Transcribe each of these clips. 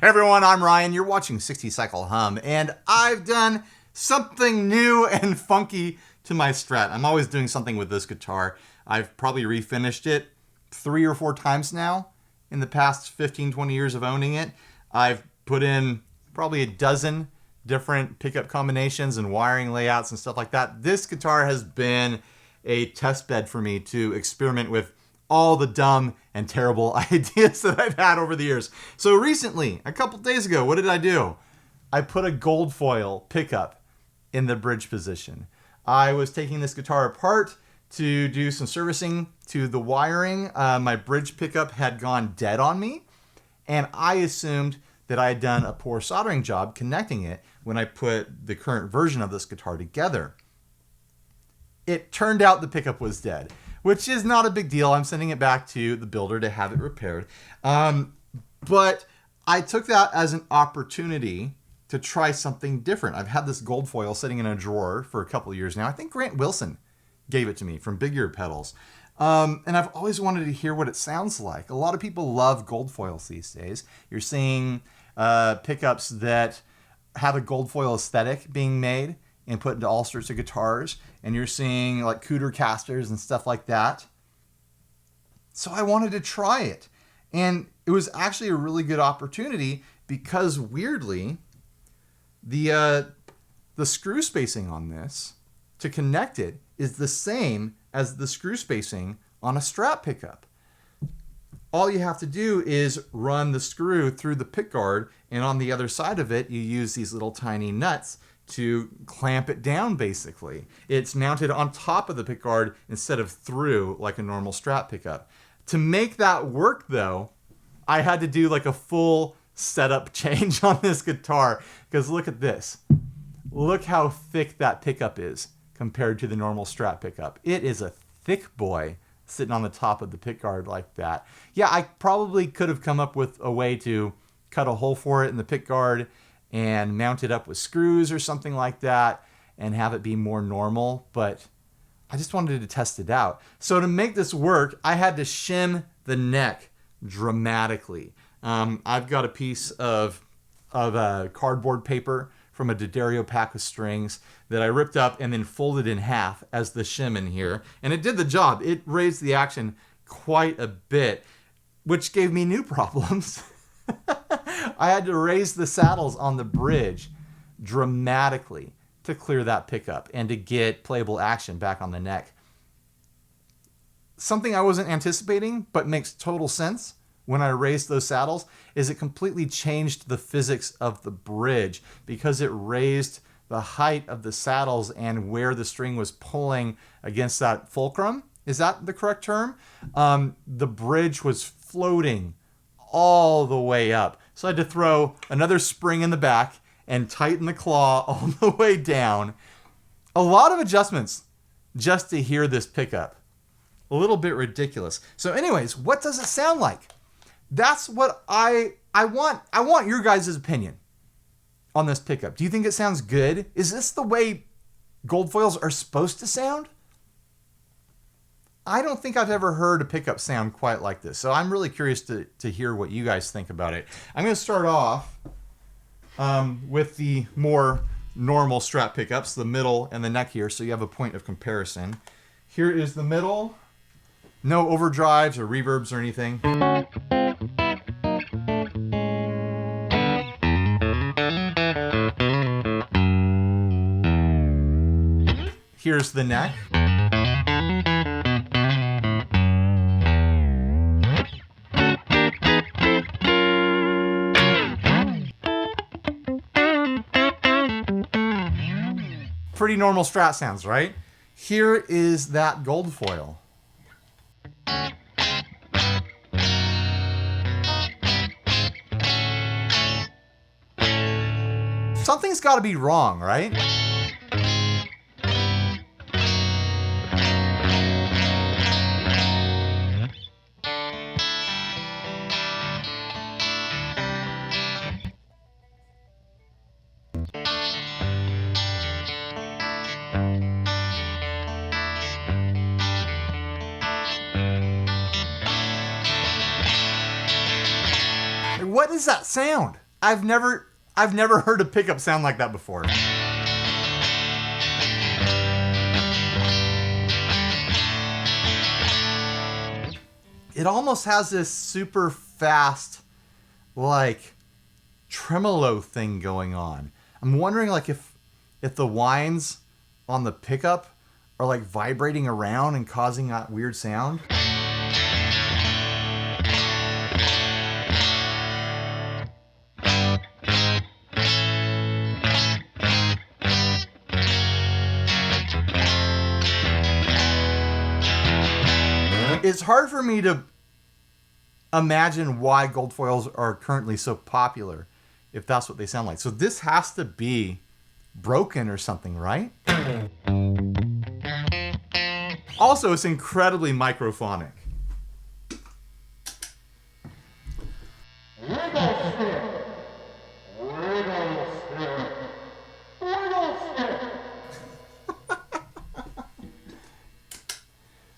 Hey everyone, I'm Ryan. You're watching 60 Cycle Hum, and I've done something new and funky to my Strat. I'm always doing something with this guitar. I've probably refinished it 3 or 4 times now in the past 15, 20 years of owning it. I've put in probably a dozen different pickup combinations and wiring layouts and stuff like that. This guitar has been a test bed for me to experiment with all the dumb and terrible ideas that I've had over the years. So recently, a couple days ago, what did I do? I put a goldfoil pickup in the bridge position. I was taking this guitar apart to do some servicing to the wiring. My bridge pickup had gone dead on me, and I assumed that I had done a poor soldering job connecting it when I put the current version of this guitar together. It turned out the pickup was dead, which is not a big deal. I'm sending it back to the builder to have it repaired. But I took that as an opportunity to try something different. I've had this gold foil sitting in a drawer for a couple of years now. I think Grant Wilson gave it to me from Big Ear Pedals. And I've always wanted to hear what it sounds like. A lot of people love gold foils these days. You're seeing pickups that have a gold foil aesthetic being made and put into all sorts of guitars. And you're seeing like cooter casters and stuff like that. So I wanted to try it. And it was actually a really good opportunity because weirdly, the screw spacing on this to connect it is the same as the screw spacing on a Strat pickup. All you have to do is run the screw through the pickguard, and on the other side of it, you use these little tiny nuts to clamp it down, basically. It's mounted on top of the pickguard instead of through like a normal Strat pickup. To make that work, though, I had to do like a full setup change on this guitar, because look at this. Look how thick that pickup is compared to the normal Strat pickup. It is a thick boy sitting on the top of the pickguard like that. Yeah, I probably could have come up with a way to cut a hole for it in the pickguard and mount it up with screws or something like that and have it be more normal, but I just wanted to test it out. So to make this work, I had to shim the neck dramatically. I've got a piece of cardboard paper from a D'Addario pack of strings that I ripped up and then folded in half as the shim in here. And it did the job. It raised the action quite a bit, which gave me new problems. I had to raise the saddles on the bridge dramatically to clear that pickup and to get playable action back on the neck. Something I wasn't anticipating, but makes total sense when I raised those saddles, is it completely changed the physics of the bridge because it raised the height of the saddles and where the string was pulling against that fulcrum. Is that the correct term? The bridge was floating all the way up. So I had to throw another spring in the back and tighten the claw all the way down. A lot of adjustments just to hear this pickup. A little bit ridiculous. So anyways, what does it sound like? That's what I want. I want your guys' opinion on this pickup. Do you think it sounds good? Is this the way gold foils are supposed to sound? I don't think I've ever heard a pickup sound quite like this. So I'm really curious to hear what you guys think about it. I'm going to start off with the more normal Strat pickups, the middle and the neck here, so you have a point of comparison. Here is the middle. No overdrives or reverbs or anything. Here's the neck. Pretty normal Strat sounds, right? Here is that gold foil. Something's got to be wrong, right? What is that sound? I've never heard a pickup sound like that before. It almost has this super fast, like, tremolo thing going on. I'm wondering, like, if the whines on the pickup are, like, vibrating around and causing that weird sound. It's hard for me to imagine why goldfoils are currently so popular, if that's what they sound like. So this has to be broken or something, right? Also, it's incredibly microphonic.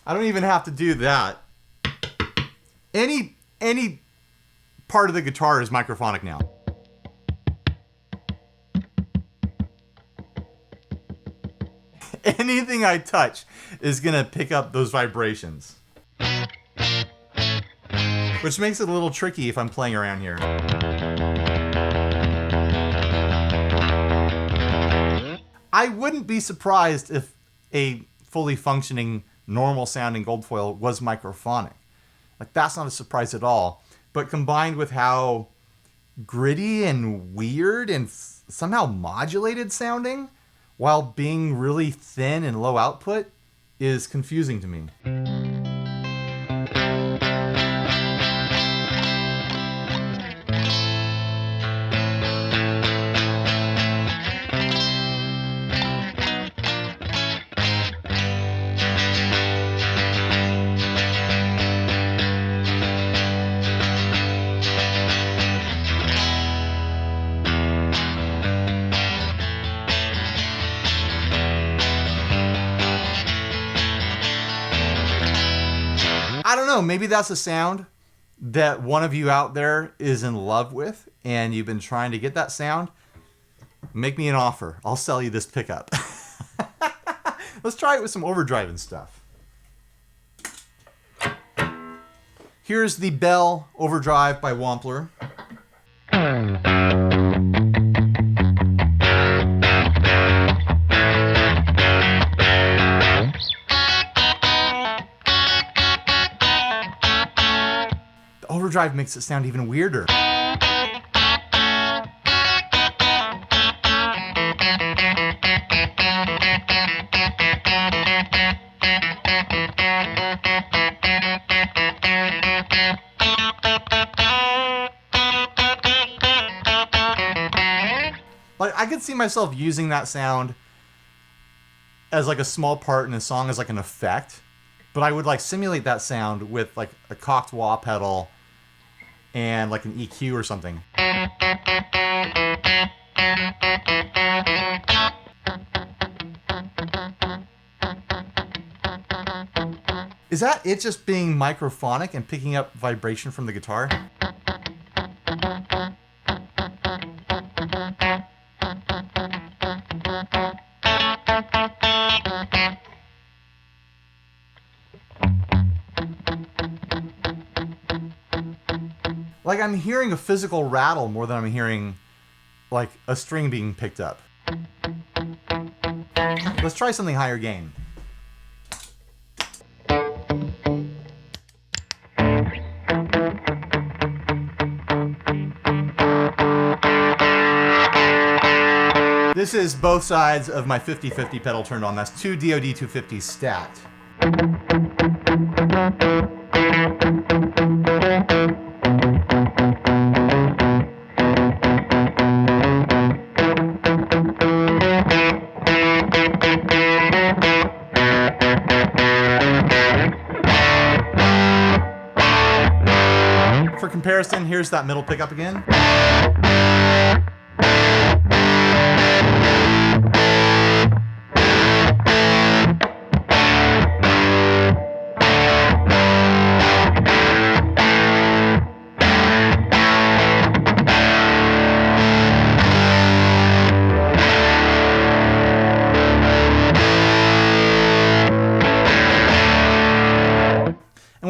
I don't even have to do that. Any part of the guitar is microphonic now. Anything I touch is gonna pick up those vibrations. Which makes it a little tricky if I'm playing around here. I wouldn't be surprised if a fully functioning, normal sounding goldfoil was microphonic. Like, that's not a surprise at all. But combined with how gritty and weird and somehow modulated sounding while being really thin and low output is confusing to me. I don't know, maybe that's a sound that one of you out there is in love with and you've been trying to get that sound. Make me an offer. I'll sell you this pickup. Let's try it with some overdrive and stuff. Here's the Bell Overdrive by Wampler. Overdrive makes it sound even weirder. Like, I could see myself using that sound as like a small part in a song as like an effect, but I would like simulate that sound with like a cocked wah pedal and like an EQ or something. Is that it just being microphonic and picking up vibration from the guitar? Like, I'm hearing a physical rattle more than I'm hearing like a string being picked up. Let's try something higher gain. This is both sides of my 50-50 pedal turned on. That's two DoD 250s stacked. For comparison, here's that middle pickup again.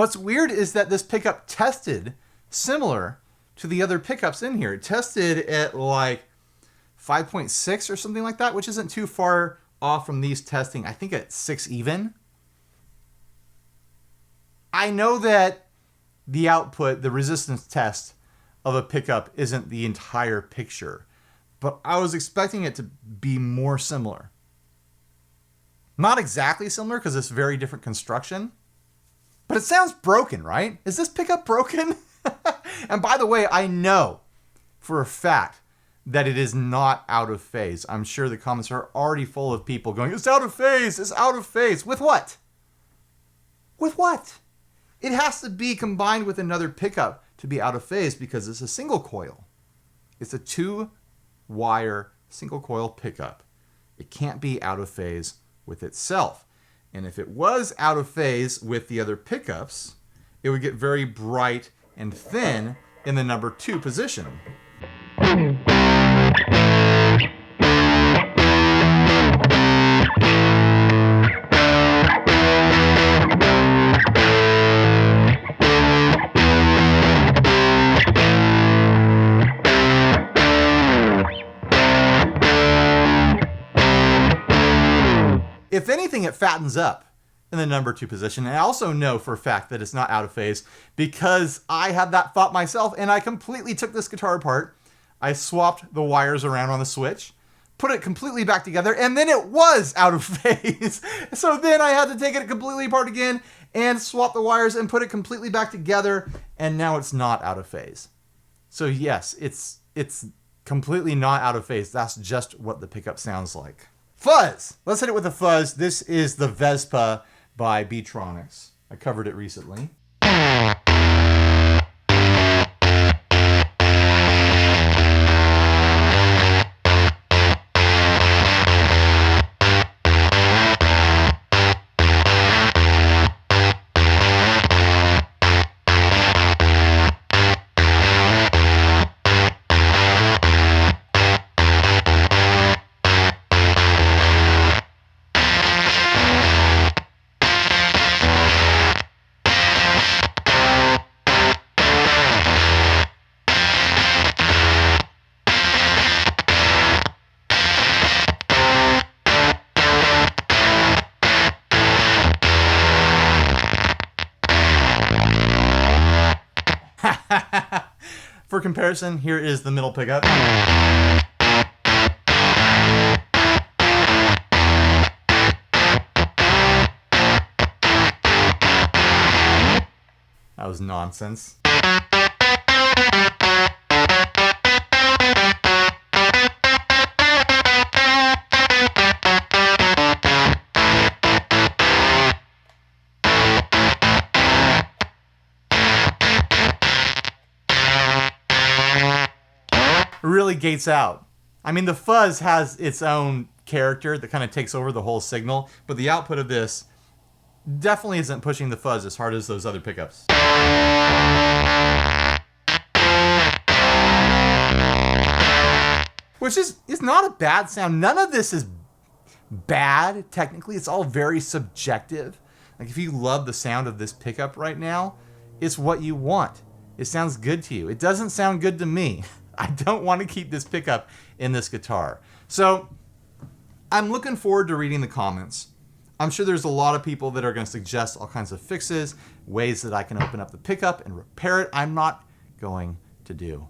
what's weird is that this pickup tested similar to the other pickups in here. It tested at like 5.6 or something like that, which isn't too far off from these testing, I think at 6 even. I know that the output, the resistance test of a pickup isn't the entire picture, but I was expecting it to be more similar. Not exactly similar because it's very different construction, but it sounds broken, right? Is this pickup broken? And by the way, I know for a fact that it is not out of phase. I'm sure the comments are already full of people going, it's out of phase, it's out of phase. With what? With what? It has to be combined with another pickup to be out of phase because it's a single coil. It's a 2-wire single coil pickup. It can't be out of phase with itself. And if it was out of phase with the other pickups, it would get very bright and thin in the number 2 position. If anything, it fattens up in the number 2 position. And I also know for a fact that it's not out of phase because I had that thought myself and I completely took this guitar apart. I swapped the wires around on the switch, put it completely back together, and then it was out of phase. So then I had to take it completely apart again and swap the wires and put it completely back together, and now it's not out of phase. So yes, it's completely not out of phase. That's just what the pickup sounds like. Fuzz! Let's hit it with a fuzz. This is the Vespa by Beatronics. I covered it recently. For comparison, here is the middle pickup. That was nonsense. Really gates out. I mean, the fuzz has its own character that kind of takes over the whole signal, but the output of this definitely isn't pushing the fuzz as hard as those other pickups. Which is not a bad sound. None of this is bad, technically. It's all very subjective. Like, if you love the sound of this pickup right now, it's what you want. It sounds good to you. It doesn't sound good to me. I don't want to keep this pickup in this guitar. So I'm looking forward to reading the comments. I'm sure there's a lot of people that are going to suggest all kinds of fixes, ways that I can open up the pickup and repair it. I'm not going to do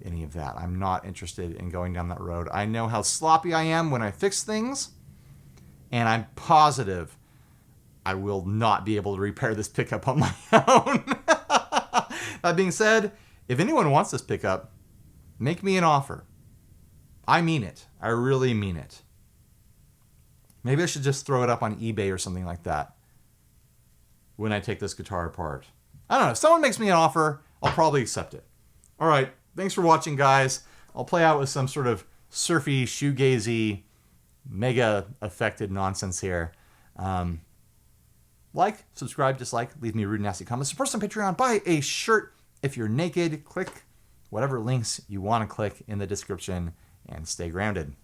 any of that. I'm not interested in going down that road. I know how sloppy I am when I fix things, and I'm positive I will not be able to repair this pickup on my own. That being said, if anyone wants this pickup, make me an offer. I mean it. I really mean it. Maybe I should just throw it up on eBay or something like that when I take this guitar apart. I don't know. If someone makes me an offer, I'll probably accept it. All right. Thanks for watching, guys. I'll play out with some sort of surfy, shoegazy, mega affected nonsense here. Like, subscribe, dislike, leave me rude, nasty comments. Support us on Patreon. Buy a shirt if you're naked. Click whatever links you want to click in the description and stay grounded.